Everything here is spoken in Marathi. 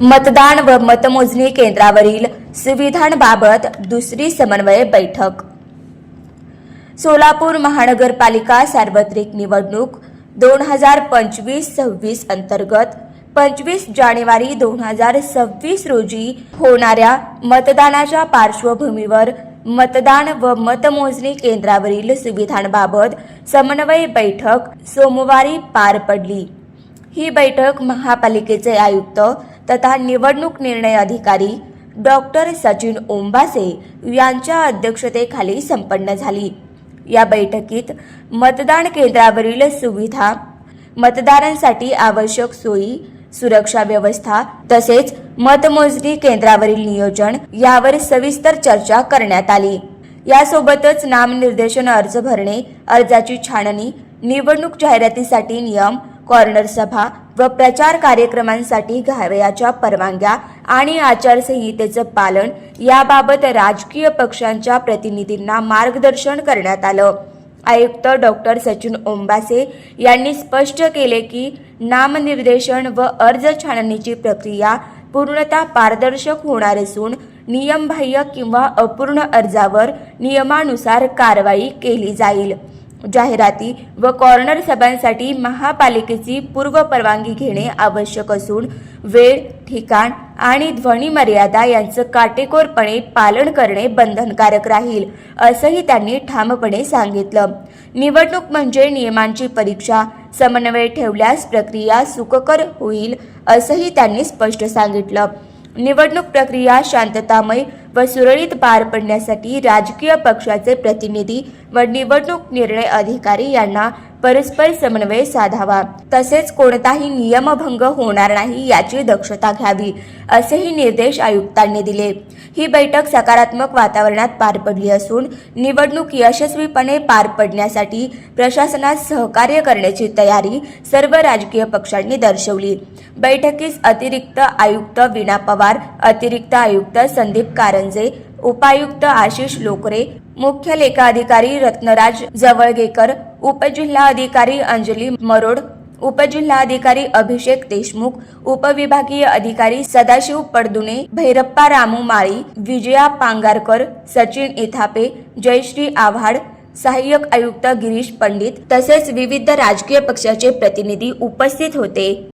मतदान व मतमोजणी केंद्रावरील सुविधांबाबत दुसरी समन्वय बैठक। सोलापूर महानगरपालिका सार्वत्रिक निवडणूक 2025-26 अंतर्गत 25 जानेवारी 2026 रोजी होणाऱ्या मतदानाच्या पार्श्वभूमीवर मतदान व मतमोजणी केंद्रावरील सुविधांबाबत समन्वय बैठक सोमवारी पार पडली। ही बैठक महापालिकेचे आयुक्त तथा निवडणूक निर्णय अधिकारी डॉक्टर सचिन ओंबासे यांच्या अध्यक्षतेखाली संपन्न झाली। या बैठकीत मतदान केंद्रावरील सुविधा, मतदारांसाठी आवश्यक सोयी, सुरक्षा व्यवस्था तसेच मतमोजणी केंद्रावरील नियोजन यावर सविस्तर चर्चा करण्यात आली। यासोबतच नामनिर्देशन अर्ज भरणे, अर्जाची छाननी, निवडणूक जाहिरातीसाठी नियम, कॉर्नर सभा व प्रचार कार्यक्रमांसाठी घ्यावयाच्या परवानग्या आणि आचारसंहितेचं पालन याबाबत राजकीय पक्षांच्या प्रतिनिधींना मार्गदर्शन करण्यात आलं। आयुक्त डॉक्टर सचिन ओंबासे यांनी स्पष्ट केले की नामनिर्देशन व अर्ज छाननीची प्रक्रिया पूर्णतः पारदर्शक होणार असून नियमबाह्य किंवा अपूर्ण अर्जावर नियमानुसार कारवाई केली जाईल। जाहिराती व कॉर्नर सभांसाठी महापालिकेची पूर्व परवानगी घेणे आवश्यक असून वेळ, ठिकाण आणि ध्वनी मर्यादा यांचं काटेकोरपणे पालन करणे बंधनकारक राहील, असंही त्यांनी ठामपणे सांगितलं। निवडणूक म्हणजे नियमांची परीक्षा, समन्वय ठेवल्यास प्रक्रिया सुखकर होईल, असंही त्यांनी स्पष्ट सांगितलं। निवडणूक प्रक्रिया शांततामय व सुरळीत पार पडण्यासाठी राजकीय पक्षाचे प्रतिनिधी व निवडणूक निर्णय अधिकारी यांना परस्पर समन्वय साधावा, तसेच कोणताही नियमभंग होणार नाही याची दक्षता घ्यावी, असेही निर्देश आयुक्तांनी दिले। ही बैठक सकारात्मक वातावरणात पार पडली असून निवडणूक यशस्वीपणे पार पडण्यासाठी प्रशासनात सहकार्य करण्याची तयारी सर्व राजकीय पक्षांनी दर्शवली। बैठकीस अतिरिक्त आयुक्त वीणा पवार, अतिरिक्त आयुक्त संदीप कारंजे, उपायुक्त आशिष लोकरे, मुख्य लेखाधिकारी रत्नराज जवळगेकर, उपजिल्हाधिकारी अंजली मरोड, उपजिल्हाधिकारी अभिषेक देशमुख, उपविभागीय अधिकारी सदाशिव पडदुने, भैरप्पा रामू माळी, विजया पांगारकर, सचिन इथापे, जयश्री आव्हाड, सहाय्यक आयुक्त गिरीश पंडित तसेच विविध राजकीय पक्षाचे प्रतिनिधी उपस्थित होते।